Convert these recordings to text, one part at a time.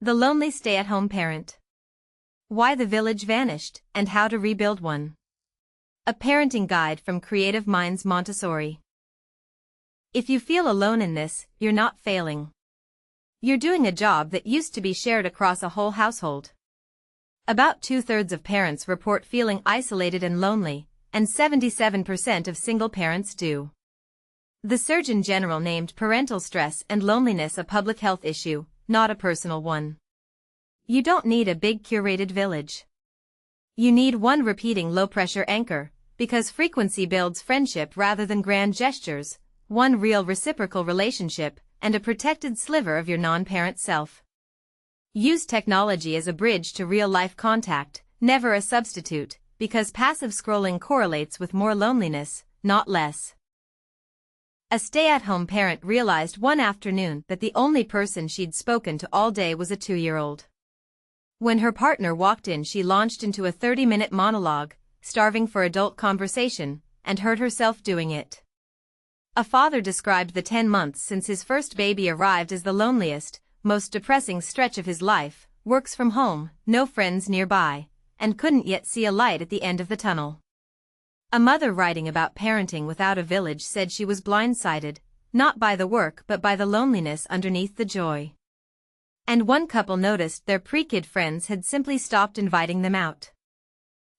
The lonely stay-at-home parent. Why the village vanished, and how to rebuild one. A parenting guide from Creative Minds Montessori. If you feel alone in this, you're not failing. You're doing a job that used to be shared across a whole household. About 2/3 of parents report feeling isolated and lonely, and 77% of single parents do. The Surgeon General named parental stress and loneliness a public health issue, not a personal one. You don't need a big curated village. You need one repeating low-pressure anchor, because frequency builds friendship rather than grand gestures, one real reciprocal relationship, and a protected sliver of your non-parent self. Use technology as a bridge to real-life contact, never a substitute, because passive scrolling correlates with more loneliness, not less. A stay-at-home parent realized one afternoon that the only person she'd spoken to all day was a 2-year-old. When her partner walked in, she launched into a 30-minute monologue, starving for adult conversation, and hurt herself doing it. A father described the 10 months since his first baby arrived as the loneliest, most depressing stretch of his life, works from home, no friends nearby, and couldn't yet see a light at the end of the tunnel. A mother writing about parenting without a village said she was blindsided, not by the work but by the loneliness underneath the joy. And one couple noticed their pre-kid friends had simply stopped inviting them out.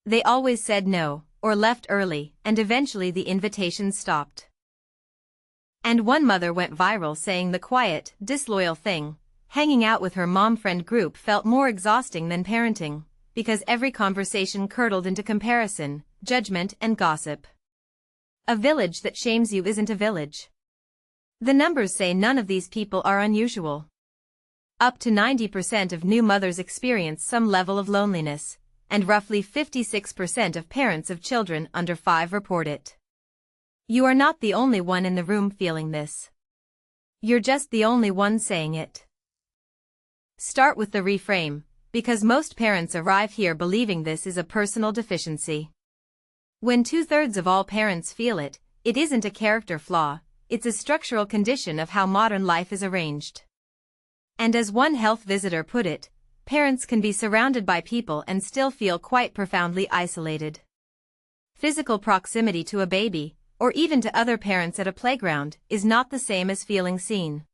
They always said no, or left early, and eventually the invitations stopped. And one mother went viral saying the quiet, disloyal thing, hanging out with her mom friend group felt more exhausting than parenting, because every conversation curdled into comparison, judgment, and gossip. A village that shames you isn't a village. The numbers say none of these people are unusual. Up to 90% of new mothers experience some level of loneliness, and roughly 56% of parents of children under 5 report it. You are not the only one in the room feeling this. You're just the only one saying it. Start with the reframe, because most parents arrive here believing this is a personal deficiency. When 2/3 of all parents feel it, it isn't a character flaw, it's a structural condition of how modern life is arranged. And as one health visitor put it, parents can be surrounded by people and still feel quite profoundly isolated. Physical proximity to a baby, or even to other parents at a playground, is not the same as feeling seen.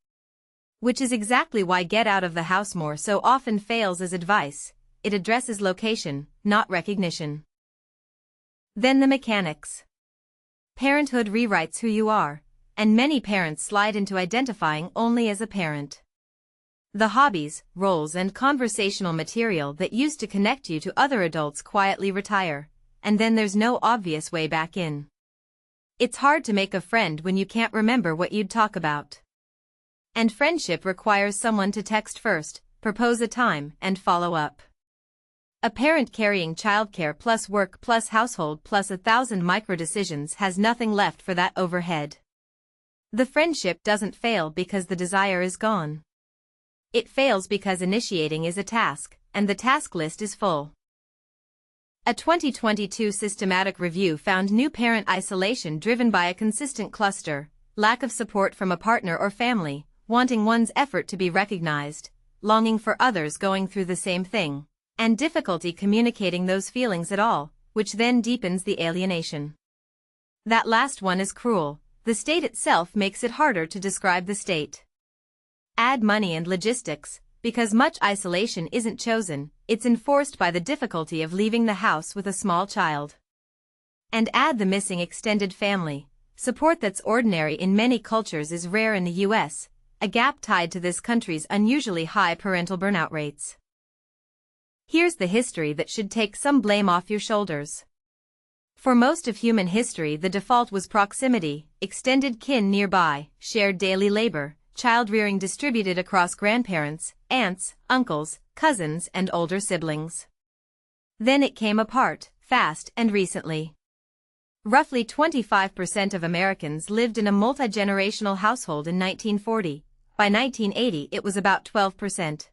Which is exactly why Get Out of the House More so often fails as advice. It addresses location, not recognition. Then the mechanics. Parenthood rewrites who you are, and many parents slide into identifying only as a parent. The hobbies, roles, and conversational material that used to connect you to other adults quietly retire, and then there's no obvious way back in. It's hard to make a friend when you can't remember what you'd talk about. And friendship requires someone to text first, propose a time, and follow up. A parent carrying childcare plus work plus household plus 1,000 micro-decisions has nothing left for that overhead. The friendship doesn't fail because the desire is gone. It fails because initiating is a task, and the task list is full. A 2022 systematic review found new parent isolation driven by a consistent cluster, lack of support from a partner or family, wanting one's effort to be recognized, longing for others going through the same thing, and difficulty communicating those feelings at all, which then deepens the alienation. That last one is cruel. The state itself makes it harder to describe the state. Add money and logistics, because much isolation isn't chosen, it's enforced by the difficulty of leaving the house with a small child. And add the missing extended family, support that's ordinary in many cultures is rare in the US, a gap tied to this country's unusually high parental burnout rates. Here's the history that should take some blame off your shoulders. For most of human history, the default was proximity, extended kin nearby, shared daily labor, child-rearing distributed across grandparents, aunts, uncles, cousins, and older siblings. Then it came apart, fast and recently. Roughly 25% of Americans lived in a multi-generational household in 1940. By 1980, it was about 12%.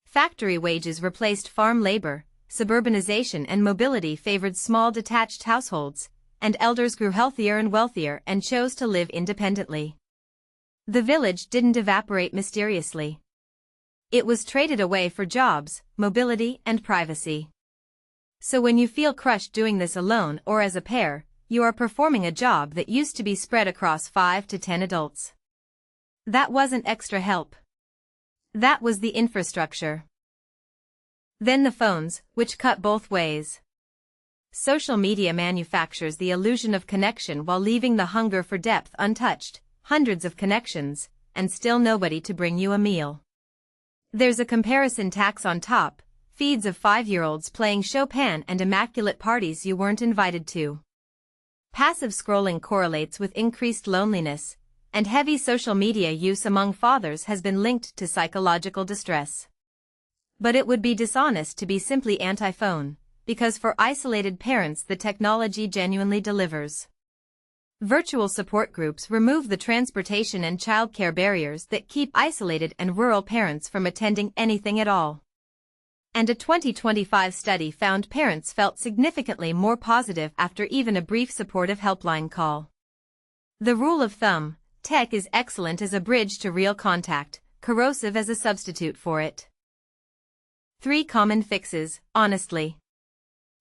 Factory wages replaced farm labor, suburbanization and mobility favored small detached households, and elders grew healthier and wealthier and chose to live independently. The village didn't evaporate mysteriously. It was traded away for jobs, mobility, and privacy. So when you feel crushed doing this alone or as a pair, you are performing a job that used to be spread across 5 to 10 adults. That wasn't extra help. That was the infrastructure. Then the phones, which cut both ways. Social media manufactures the illusion of connection while leaving the hunger for depth untouched, hundreds of connections, and still nobody to bring you a meal. There's a comparison tax on top, feeds of 5-year-olds playing Chopin and immaculate parties you weren't invited to. Passive scrolling correlates with increased loneliness, and heavy social media use among fathers has been linked to psychological distress. But it would be dishonest to be simply anti-phone, because for isolated parents the technology genuinely delivers. Virtual support groups remove the transportation and childcare barriers that keep isolated and rural parents from attending anything at all. And a 2025 study found parents felt significantly more positive after even a brief supportive helpline call. The rule of thumb: tech is excellent as a bridge to real contact, corrosive as a substitute for it. 3 common fixes, honestly.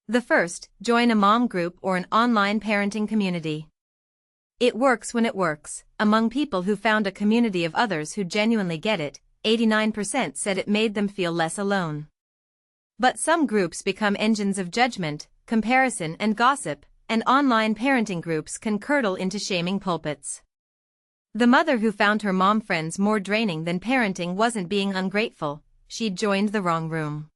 The first, join a mom group or an online parenting community. It works when it works. Among people who found a community of others who genuinely get it, 89% said it made them feel less alone. But some groups become engines of judgment, comparison, and gossip, and online parenting groups can curdle into shaming pulpits. The mother who found her mom friends more draining than parenting wasn't being ungrateful, she'd joined the wrong room.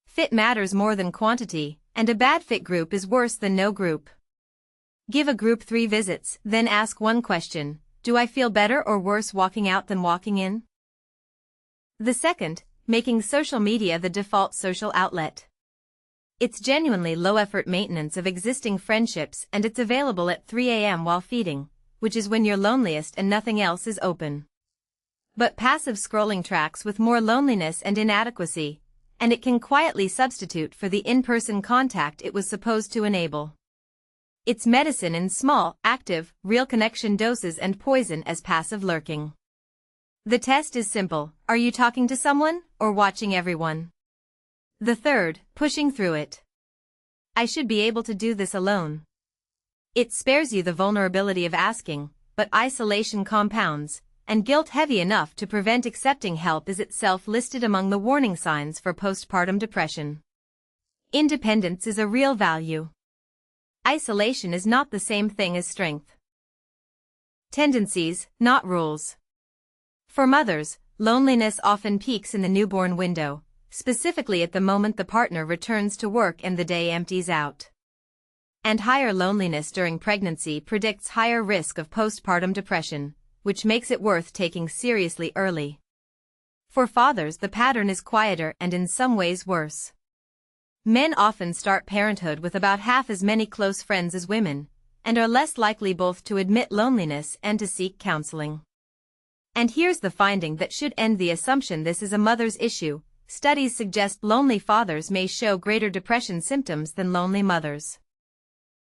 Fit matters more than quantity, and a bad fit group is worse than no group. Give a group 3 visits, then ask one question: do I feel better or worse walking out than walking in? The second, making social media the default social outlet. It's genuinely low-effort maintenance of existing friendships, and it's available at 3 a.m. while feeding, which is when you're loneliest and nothing else is open. But passive scrolling tracks with more loneliness and inadequacy, and it can quietly substitute for the in-person contact it was supposed to enable. It's medicine in small, active, real connection doses and poison as passive lurking. The test is simple: are you talking to someone, or watching everyone? The third, pushing through it. I should be able to do this alone. It spares you the vulnerability of asking, but isolation compounds, and guilt heavy enough to prevent accepting help is itself listed among the warning signs for postpartum depression. Independence is a real value. Isolation is not the same thing as strength. Tendencies, not rules. For mothers, loneliness often peaks in the newborn window, specifically at the moment the partner returns to work and the day empties out. And higher loneliness during pregnancy predicts higher risk of postpartum depression, which makes it worth taking seriously early. For fathers, the pattern is quieter and in some ways worse. Men often start parenthood with about half as many close friends as women, and are less likely both to admit loneliness and to seek counseling. And here's the finding that should end the assumption this is a mother's issue: studies suggest lonely fathers may show greater depression symptoms than lonely mothers.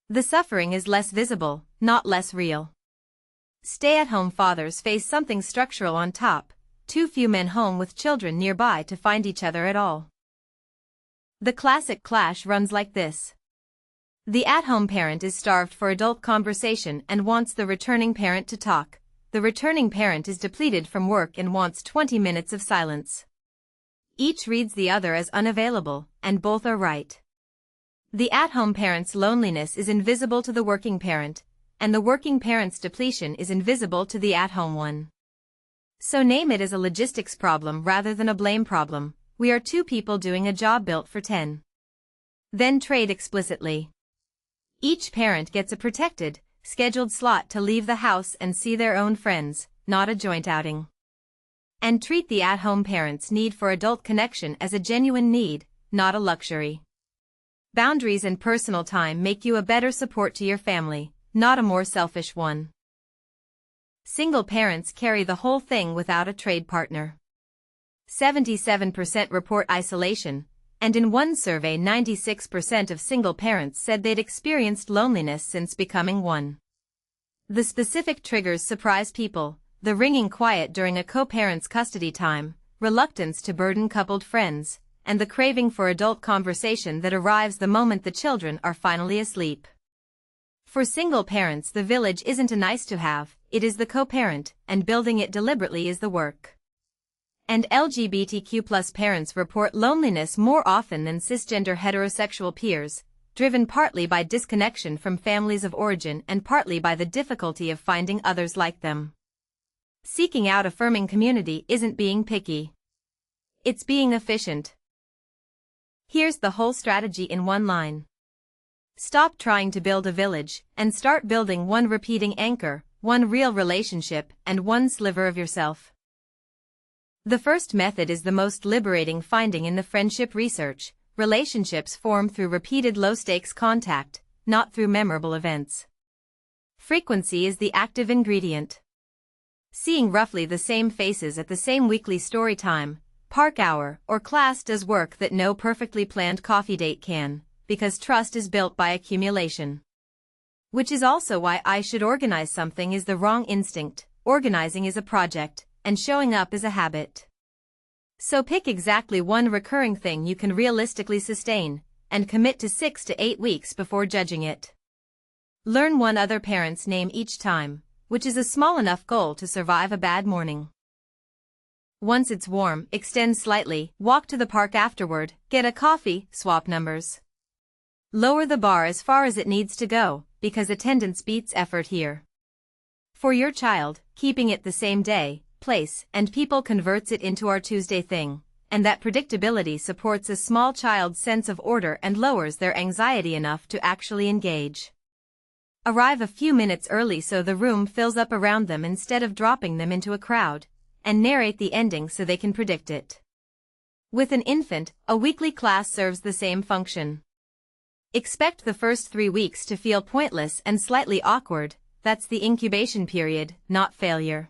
The suffering is less visible, not less real. Stay-at-home fathers face something structural on top: too few men home with children nearby to find each other at all. The classic clash runs like this. The at-home parent is starved for adult conversation and wants the returning parent to talk. The returning parent is depleted from work and wants 20 minutes of silence. Each reads the other as unavailable, and both are right. The at-home parent's loneliness is invisible to the working parent, and the working parent's depletion is invisible to the at-home one. So name it as a logistics problem rather than a blame problem. We are 2 people doing a job built for 10. Then trade explicitly. Each parent gets a protected, scheduled slot to leave the house and see their own friends, not a joint outing. And treat the at-home parent's need for adult connection as a genuine need, not a luxury. Boundaries and personal time make you a better support to your family, not a more selfish one. Single parents carry the whole thing without a trade partner. 77% report isolation, and in one survey 96% of single parents said they'd experienced loneliness since becoming one. The specific triggers surprise people: the ringing quiet during a co-parent's custody time, reluctance to burden coupled friends, and the craving for adult conversation that arrives the moment the children are finally asleep. For single parents, the village isn't a nice-to-have, it is the co-parent, and building it deliberately is the work. And LGBTQ+ parents report loneliness more often than cisgender heterosexual peers, driven partly by disconnection from families of origin and partly by the difficulty of finding others like them. Seeking out affirming community isn't being picky. It's being efficient. Here's the whole strategy in one line. Stop trying to build a village, and start building one repeating anchor, one real relationship, and one sliver of yourself. The first method is the most liberating finding in the friendship research. Relationships form through repeated low-stakes contact, not through memorable events. Frequency is the active ingredient. Seeing roughly the same faces at the same weekly story time, park hour, or class does work that no perfectly planned coffee date can, because trust is built by accumulation. Which is also why I should organize something is the wrong instinct, organizing is a project, and showing up is a habit. So pick exactly one recurring thing you can realistically sustain, and commit to 6 to 8 weeks before judging it. Learn one other parent's name each time, which is a small enough goal to survive a bad morning. Once it's warm, extend slightly, walk to the park afterward, get a coffee, swap numbers. Lower the bar as far as it needs to go, because attendance beats effort here. For your child, keeping it the same day, place, and people converts it into our Tuesday thing, and that predictability supports a small child's sense of order and lowers their anxiety enough to actually engage. Arrive a few minutes early so the room fills up around them instead of dropping them into a crowd, and narrate the ending so they can predict it. With an infant, a weekly class serves the same function. Expect the first 3 weeks to feel pointless and slightly awkward. That's the incubation period, not failure.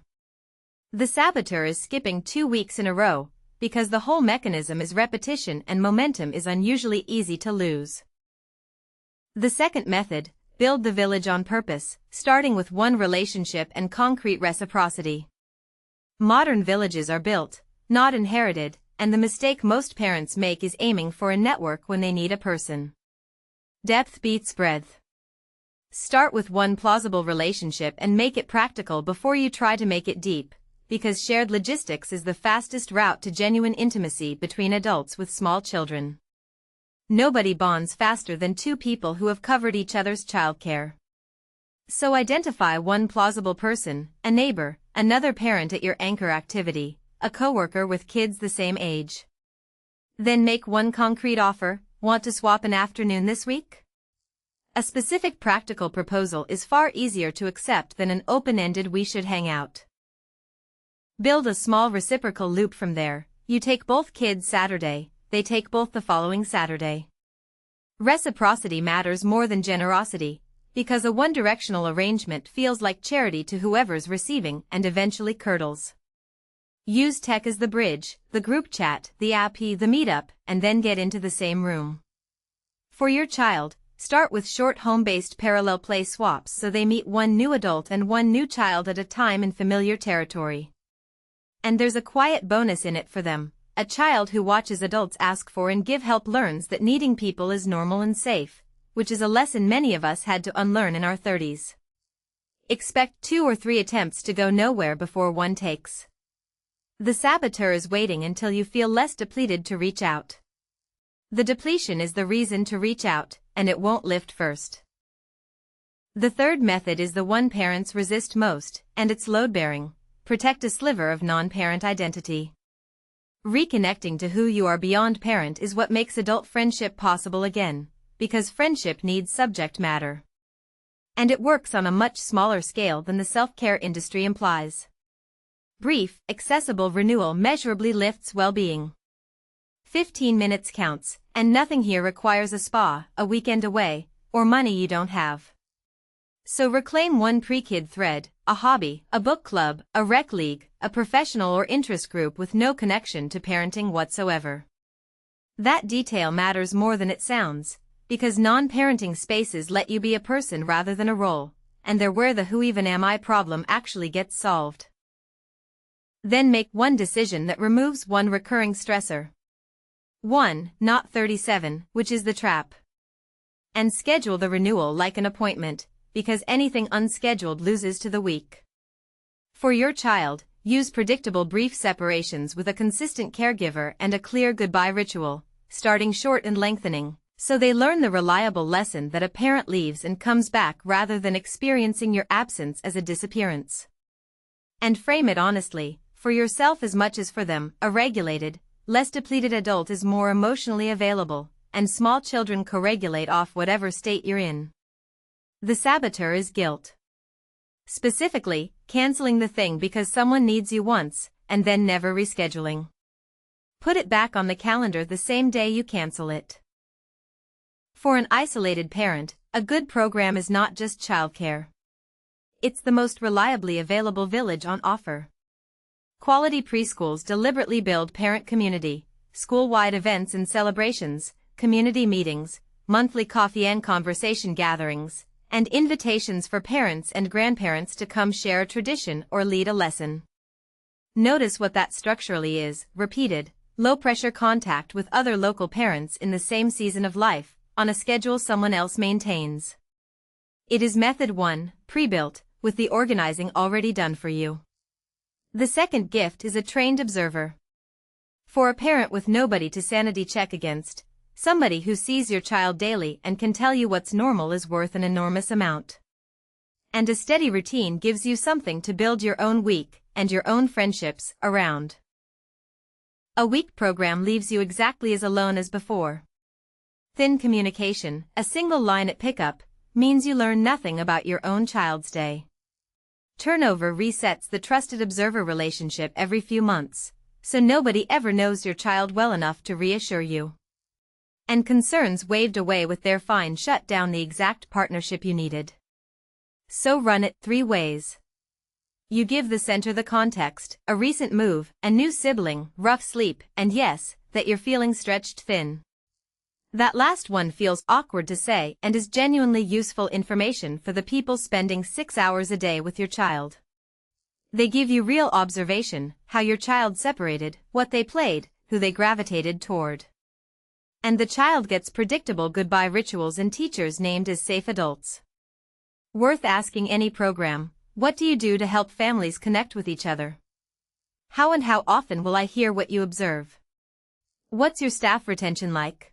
The saboteur is skipping 2 weeks in a row, because the whole mechanism is repetition and momentum is unusually easy to lose. The second method, build the village on purpose, starting with one relationship and concrete reciprocity. Modern villages are built, not inherited, and the mistake most parents make is aiming for a network when they need a person. Depth beats breadth. Start with one plausible relationship and make it practical before you try to make it deep, because shared logistics is the fastest route to genuine intimacy between adults with small children. Nobody bonds faster than two people who have covered each other's childcare. So identify one plausible person, a neighbor, another parent at your anchor activity, a coworker with kids the same age. Then make one concrete offer. Want to swap an afternoon this week? A specific practical proposal is far easier to accept than an open-ended "we should hang out." Build a small reciprocal loop from there. You take both kids Saturday, they take both the following Saturday. Reciprocity matters more than generosity, because a one-directional arrangement feels like charity to whoever's receiving and eventually curdles. Use tech as the bridge, the group chat, the app, the meetup, and then get into the same room. For your child, start with short home-based parallel play swaps so they meet one new adult and one new child at a time in familiar territory. And there's a quiet bonus in it for them. A child who watches adults ask for and give help learns that needing people is normal and safe, which is a lesson many of us had to unlearn in our 30s. Expect 2 or 3 attempts to go nowhere before one takes. The saboteur is waiting until you feel less depleted to reach out. The depletion is the reason to reach out, and it won't lift first. The third method is the one parents resist most, and it's load-bearing. Protect a sliver of non-parent identity. Reconnecting to who you are beyond parent is what makes adult friendship possible again, because friendship needs subject matter. And it works on a much smaller scale than the self-care industry implies. Brief, accessible renewal measurably lifts well-being. 15 minutes counts, and nothing here requires a spa, a weekend away, or money you don't have. So reclaim one pre-kid thread, a hobby, a book club, a rec league, a professional or interest group with no connection to parenting whatsoever. That detail matters more than it sounds, because non-parenting spaces let you be a person rather than a role, and they're where the "who even am I" problem actually gets solved. Then make one decision that removes one recurring stressor. 1, not 37, which is the trap. And schedule the renewal like an appointment, because anything unscheduled loses to the week. For your child, use predictable brief separations with a consistent caregiver and a clear goodbye ritual, starting short and lengthening, so they learn the reliable lesson that a parent leaves and comes back rather than experiencing your absence as a disappearance. And frame it honestly, for yourself as much as for them. A regulated, less depleted adult is more emotionally available, and small children co-regulate off whatever state you're in. The saboteur is guilt. Specifically, canceling the thing because someone needs you once, and then never rescheduling. Put it back on the calendar the same day you cancel it. For an isolated parent, a good program is not just childcare. It's the most reliably available village on offer. Quality preschools deliberately build parent community, school-wide events and celebrations, community meetings, monthly coffee and conversation gatherings, and invitations for parents and grandparents to come share a tradition or lead a lesson. Notice what that structurally is: repeated, low-pressure contact with other local parents in the same season of life, on a schedule someone else maintains. It is method 1, pre-built, with the organizing already done for you. The second gift is a trained observer. For a parent with nobody to sanity check against, somebody who sees your child daily and can tell you what's normal is worth an enormous amount. And a steady routine gives you something to build your own week and your own friendships around. A week program leaves you exactly as alone as before. Thin communication, a single line at pickup, means you learn nothing about your own child's day. Turnover resets the trusted observer relationship every few months, so nobody ever knows your child well enough to reassure you. And concerns waved away with their fine shut down the exact partnership you needed. So run it 3 ways. You give the center the context: a recent move, a new sibling, rough sleep, and yes, that you're feeling stretched thin. That last one feels awkward to say and is genuinely useful information for the people spending 6 hours a day with your child. They give you real observation: how your child separated, what they played, who they gravitated toward. And the child gets predictable goodbye rituals and teachers named as safe adults. Worth asking any program: what do you do to help families connect with each other? How and how often will I hear what you observe? What's your staff retention like?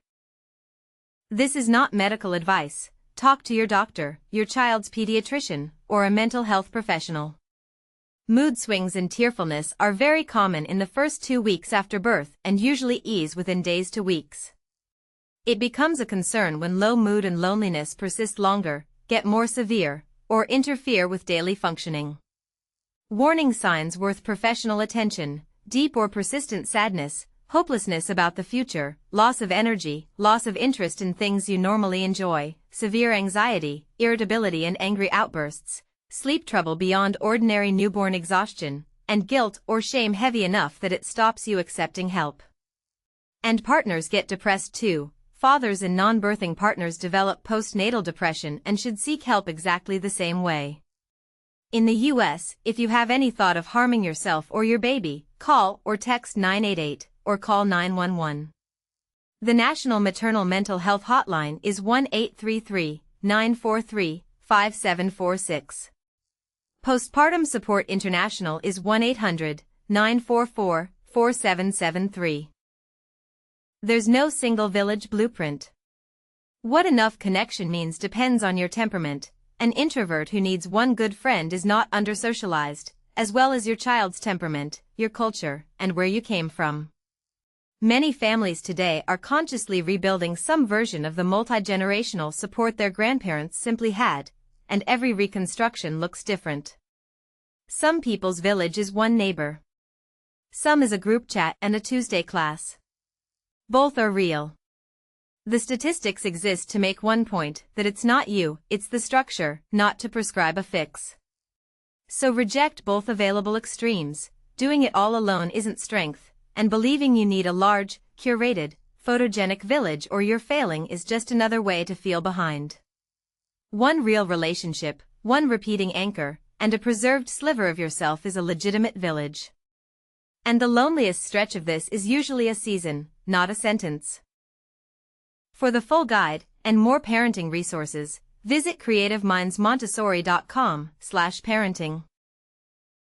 This is not medical advice. Talk to your doctor, your child's pediatrician, or a mental health professional. Mood swings and tearfulness are very common in the first 2 weeks after birth and usually ease within days to weeks. It becomes a concern when low mood and loneliness persist longer, get more severe, or interfere with daily functioning. Warning signs worth professional attention: deep or persistent sadness, hopelessness about the future, loss of energy, loss of interest in things you normally enjoy, severe anxiety, irritability and angry outbursts, sleep trouble beyond ordinary newborn exhaustion, and guilt or shame heavy enough that it stops you accepting help. And partners get depressed too. Fathers and non-birthing partners develop postnatal depression and should seek help exactly the same way. In the US, if you have any thought of harming yourself or your baby, call or text 988. Or call 911. The National Maternal Mental Health Hotline is 1-833-943-5746. Postpartum Support International is 1-800-944-4773. There's no single village blueprint. What enough connection means depends on your temperament. An introvert who needs one good friend is not under-socialized, as well as your child's temperament, your culture, and where you came from. Many families today are consciously rebuilding some version of the multi-generational support their grandparents simply had, and every reconstruction looks different. Some people's village is one neighbor. Some is a group chat and a Tuesday class. Both are real. The statistics exist to make one point: that it's not you, it's the structure, not to prescribe a fix. So reject both available extremes. Doing it all alone isn't strength, and believing you need a large, curated, photogenic village or you're failing is just another way to feel behind. One real relationship, one repeating anchor, and a preserved sliver of yourself is a legitimate village. And the loneliest stretch of this is usually a season, not a sentence. For the full guide and more parenting resources, visit creativemindsmontessori.com/parenting.